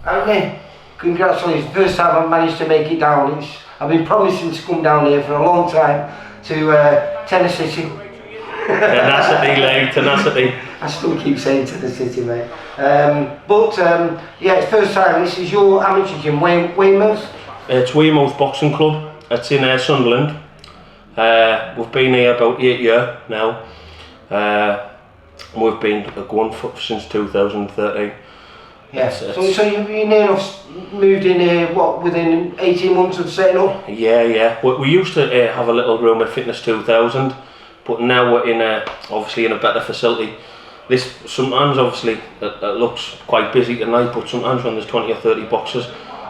Anthony, congratulations. First time I've managed to make it down. I've been promising to come down here for a long time to Tenacity. Tenacity, Lee, tenacity. I still keep saying Tenacity, mate. Yeah, it's first time. This is your amateur gym, Weymouth? It's Weymouth Boxing Club. It's in Sunderland. We've been here about 8 years now. We've been going since 2013. Yeah. So you've been near enough moved in here, what, within 18 months of setting up? Yeah. We used to have a little room at Fitness 2000, but now we're in obviously in a better facility. This sometimes obviously it looks quite busy tonight, but sometimes when there's 20 or 30 boxes,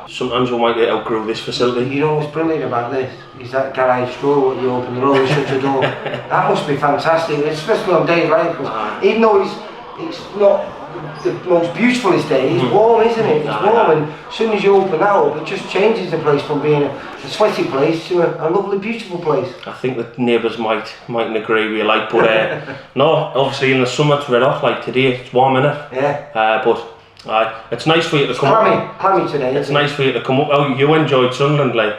sometimes we might outgrow this facility. You know what's brilliant about this is that garage door what you open, the always shut the door. That must be fantastic, especially on days like this. Even though it's not the most beautifulest day, it's warm, isn't it? It's warm, and as soon as you open that up, it just changes the place from being a sweaty place to a lovely, beautiful place. I think the neighbours mightn't agree with you, like, but no, obviously in the summer it's red hot, like today, it's warm, innit? Yeah. But it's nice for you to come up. Clammy today. It's nice for you to come up. Oh, you enjoyed Sunderland, like?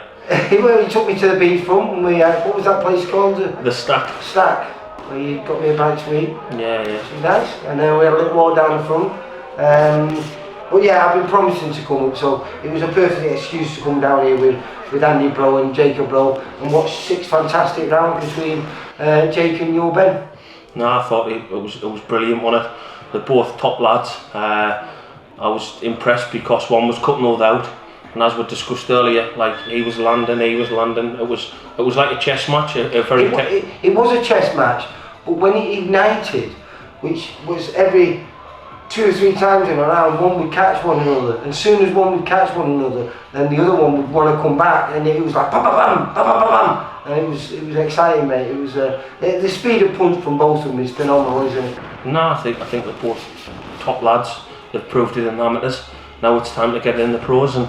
Well, he took me to the beachfront, and we what was that place called? The Stack. Stack. Where you got me a bite to eat. Yeah. Which was nice. And then we had a little walk down the front. But yeah, I've been promising to come up, so it was a perfect excuse to come down here with Andy Bro and Jacob Bro and watch 6 fantastic rounds between Jake and your Ben. No, I thought it was brilliant, wasn't it? They're both top lads. I was impressed because one was cutting all out, and as we discussed earlier, like he was landing. It was like a chess match. It was a chess match, but when it ignited, which was every 2 or 3 times in a round, one would catch one another, and as soon as one would catch one another, then the other one would want to come back, and it was like bam, bam, bam, bam, bam, bam, and it was exciting, mate. It was the speed of punch from both of them is phenomenal, isn't it? No, I think they're both top lads. They've proved it in the amateurs. Now it's time to get in the pros and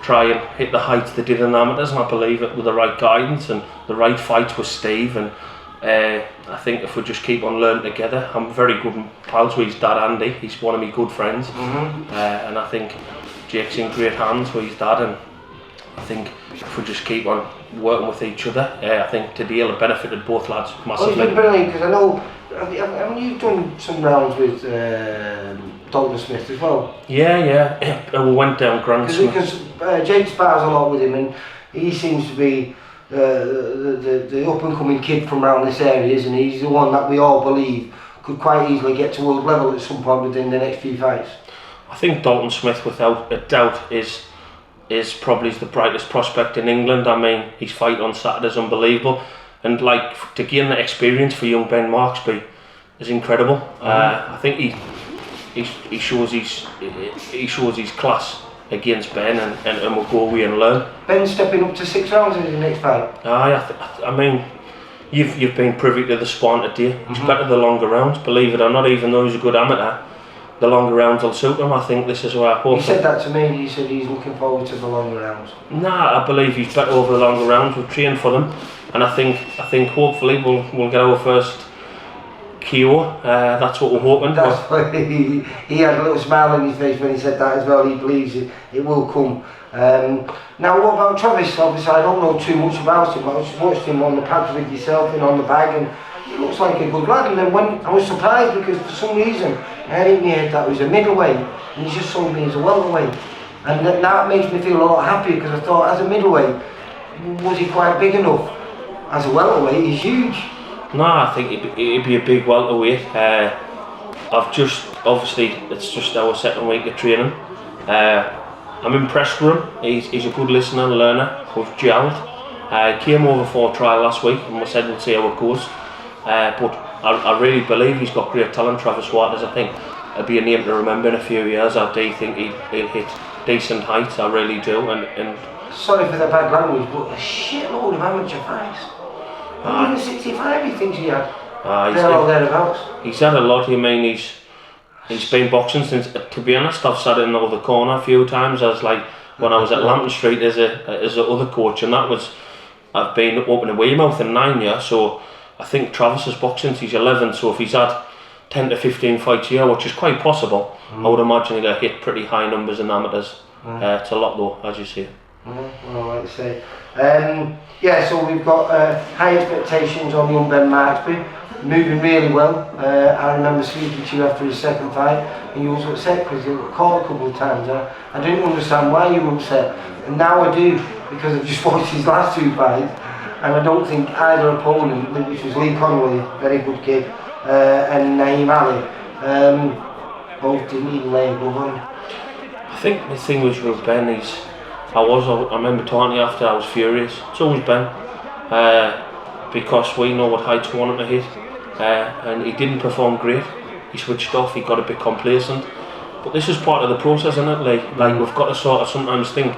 try and hit the heights they did in the amateurs, and I believe it with the right guidance and the right fights with Steve, and I think if we just keep on learning together, I'm very good pals with his dad Andy. He's one of my good friends, and I think Jake's in great hands with his dad, and I think if we just keep on working with each other, I think today will have benefited both lads massively. Well, it's been brilliant, because I know, haven't you done some rounds with Dalton Smith as well? Yeah. We went down Grand Smith. Because Jake spars a lot with him, and he seems to be the up-and-coming kid from around this area, isn't he? He's the one that we all believe could quite easily get to world level at some point within the next few fights. I think Dalton Smith, without a doubt, is probably the brightest prospect in England. I mean, his fight on Saturday is unbelievable, and like to gain the experience for young Ben Marksby is incredible. I think he shows his class against Ben, and we'll go away and learn. Ben's stepping up to 6 rounds in his next fight. I mean, you've been privy to the spawn today. He's better the longer rounds, believe it or not. Even though he's a good amateur, the longer rounds will suit him. I think this is where I hope. He said that to me. He said he's looking forward to the longer rounds. Nah, I believe he's better over the longer rounds. We've trained for them, and I think hopefully we'll get our first KO. That's what we're hoping. That's why he had a little smile on his face when he said that as well. He believes it will come. Now, what about Travis? Obviously, I don't know too much about him. I just watched him on the pads with yourself and on the bag, and he looks like a good lad. And then when I was surprised, because for some reason I had in my head that he was a middleweight, and he's just sold me as a welterweight, and that makes me feel a lot happier, because I thought as a middleweight, was he quite big enough? As a welterweight, he's huge. No, I think it'd be a big welterweight. Obviously, it's just our second week of training. I'm impressed with him. He's a good listener and learner. We've gelled. Came over for a trial last week, and we said we'll see how it goes. But I really believe he's got great talent, Travis Waters. I think it'll be a name to remember in a few years. I do think he'll hit decent heights. I really do. And sorry for the bad language, but a shitload of amateur fights. 165 he thinks he had. They're all thereabouts. He's had a lot. I mean, he's been boxing since. To be honest, I've sat in the other corner a few times. As like when I was at Lambton Street as a other coach, and I've been up in Weymouth in 9 years. So I think Travis has boxed since he's 11. So if he's had 10 to 15 fights a year, which is quite possible. I would imagine he'll hit pretty high numbers in amateurs. It's a lot though, as you say. Well, like I say. Yeah, so we've got high expectations on young Ben Marksby, moving really well. I remember speaking to you after his second fight, and you was upset because he got caught a couple of times. I didn't understand why you were upset, and now I do, because I've just watched his last 2 fights, and I don't think either opponent, which was Lee Connolly, very good kid, and Naeem Ali, both didn't even lay a glove on. I think the thing was with Ben is, I remember talking to you after, I was furious. It's always Ben, because we know what heights we want him to hit, and he didn't perform great. He switched off, he got a bit complacent. But this is part of the process, isn't it? Like we've got to sort of sometimes think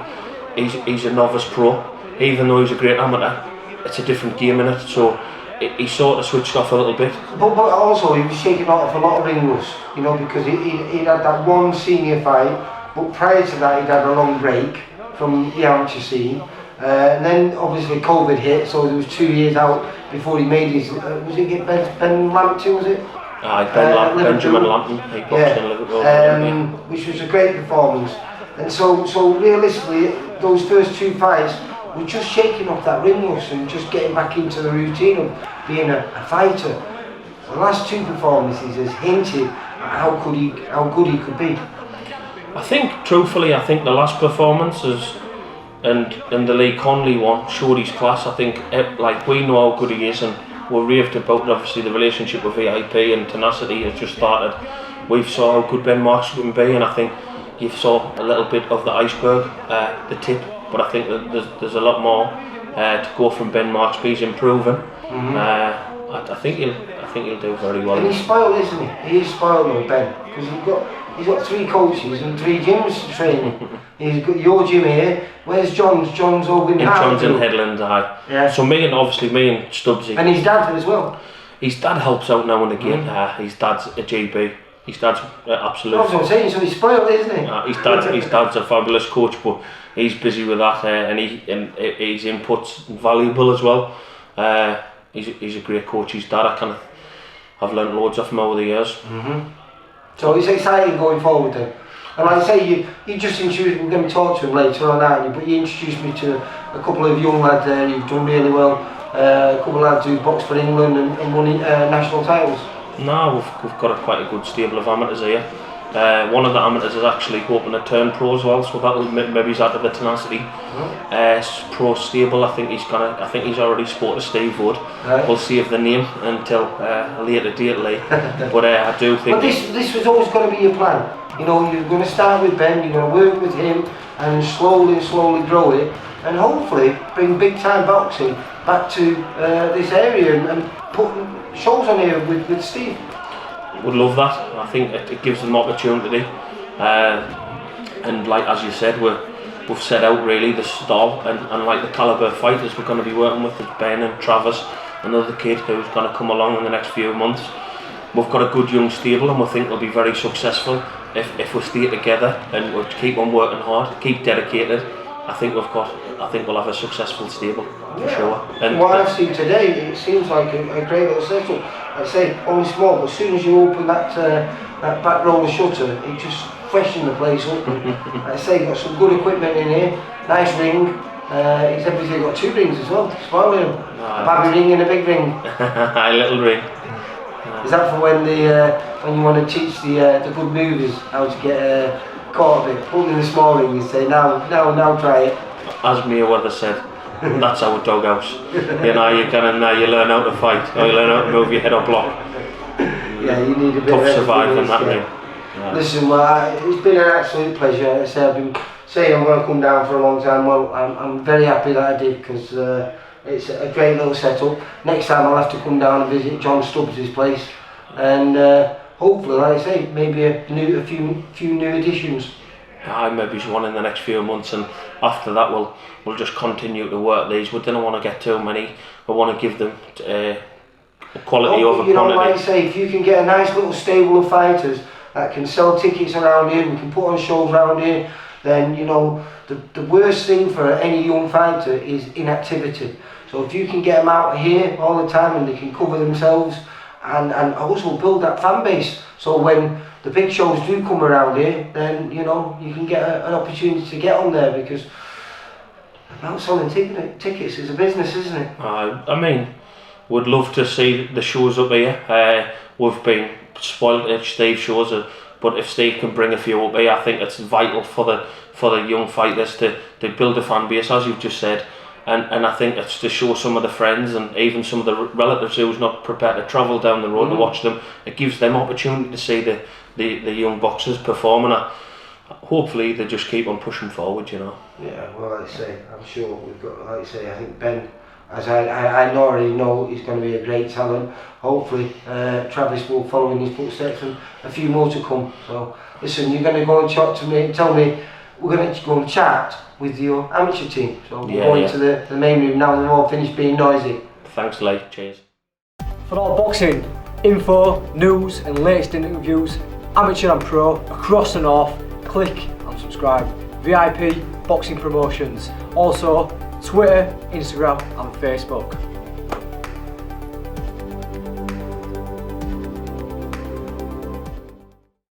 he's a novice pro, even though he's a great amateur. It's a different game in it, so he sort of switched off a little bit. But also he was shaking off a lot of ring rust, you know, because he'd had that one senior fight. But prior to that, he'd had a long break from the amateur scene, and then obviously COVID hit, so there was 2 years out before he made his. Was it Ben Lampton? Was it? Benjamin Lampton. He boxed in Liverpool. Which was a great performance. And so realistically, those first 2 fights were just shaking off that ring rust and just getting back into the routine of being a fighter. The last 2 performances has hinted at how good he could be. I think, truthfully, the last performances and the Lee Conley one showed his class. I think, like, we know how good he is, and we're raved about, obviously, the relationship with VIP and Tenacity has just started. We've saw how good Ben Marksby can be, and I think you saw a little bit of the iceberg, the tip, but I think that there's a lot more to go from Ben Marksby. He's improving. I think he'll do very well. And he's spoiled, isn't he? He is spoiled, though, Ben, because he's got 3 coaches and 3 gyms to train. He's got your gym here. Where's John's? John's over in John's in Headland, aye. Yeah. So me and Stubbsy. And his dad as well. His dad helps out now and again. His dad's a GB. His dad's absolute. That's what I'm saying. So he's spoiled, isn't he? His dad's a fabulous coach, but he's busy with that, and his input's valuable as well. He's a great coach. His dad, I've learnt loads off him over the years. So it's exciting going forward then. And like I say, you just introduced, we're going to talk to him later on, aren't you? But you introduced me to a couple of young lads there who've done really well. A couple of lads who've boxed for England and won national titles. No, we've got quite a good stable of amateurs here. One of the amateurs is actually hoping to turn pro as well, so that'll maybe he's out of the Tenacity pro stable. I think he's already spoke to Steve Wood. We'll save the name until a later date, but I do think. But this was always going to be your plan. You know, you're going to start with Ben, you're going to work with him, and slowly grow it, and hopefully bring big time boxing back to this area and put shows on here with Steve. Would love that. I think it gives them opportunity, and like as you said, we've set out really the stall and like the calibre of fighters we're going to be working with is Ben and Travis, another kid who's going to come along in the next few months. We've got a good young stable, and we think we'll be very successful if we stay together and we'll keep on working hard, keep dedicated. I think we'll have a successful stable for sure. And what I've seen today, it seems like a great little setup. I say only small, but as soon as you open that back roller shutter, it just freshens the place up. I say got some good equipment in here, nice ring. He's obviously got 2 rings as well. Spoiling him. A baby ring and a big ring. A little ring. Is that for when you want to teach the good movers how to get caught a bit? Put in the small ring and say now try it. As Mayweather said, that's our doghouse. You learn how to fight, or you learn how to move your head or block. Yeah, you need a bit tough of surviving that ring. Yeah. Listen, it's been an absolute pleasure. As I say, I've been saying I'm going to come down for a long time. Well, I'm very happy that I did, because it's a great little setup. Next time I'll have to come down and visit John Stubbs' place, and hopefully, like I say, maybe a few new additions. Maybe one in the next few months, and after that we'll just continue to work these. We don't want to get too many. We want to give them quality over quantity. Like I say, if you can get a nice little stable of fighters that can sell tickets around here, we can put on shows around here, then the worst thing for any young fighter is inactivity. So if you can get them out here all the time and they can cover themselves and also build that fan base. So when the big shows do come around here, then you know you can get an opportunity to get on there, because not selling tickets is a business, isn't it? I mean, would love to see the shows up here. We've been spoiled at Steve's shows, but if Steve can bring a few up here, I think it's vital for the young fighters to build a fan base, as you've just said. And I think it's to show some of the friends and even some of the relatives who's not prepared to travel down the road to watch them. It gives them opportunity to see the young boxers perform, and hopefully they just keep on pushing forward, you know. Yeah, well, like I say, I'm sure we've got, like I say, I think Ben, as I already know, he's going to be a great talent. Hopefully Travis will follow in his footsteps, and a few more to come. So listen, you're going to go and chat to me, tell me, we're going to go and chat with your amateur team. So we're going to the main room now, and they're all finished being noisy. Thanks, Lee. Cheers. For all boxing info, news and latest interviews, amateur and pro, across the north, click and subscribe. VIP Boxing Promotions. Also Twitter, Instagram and Facebook.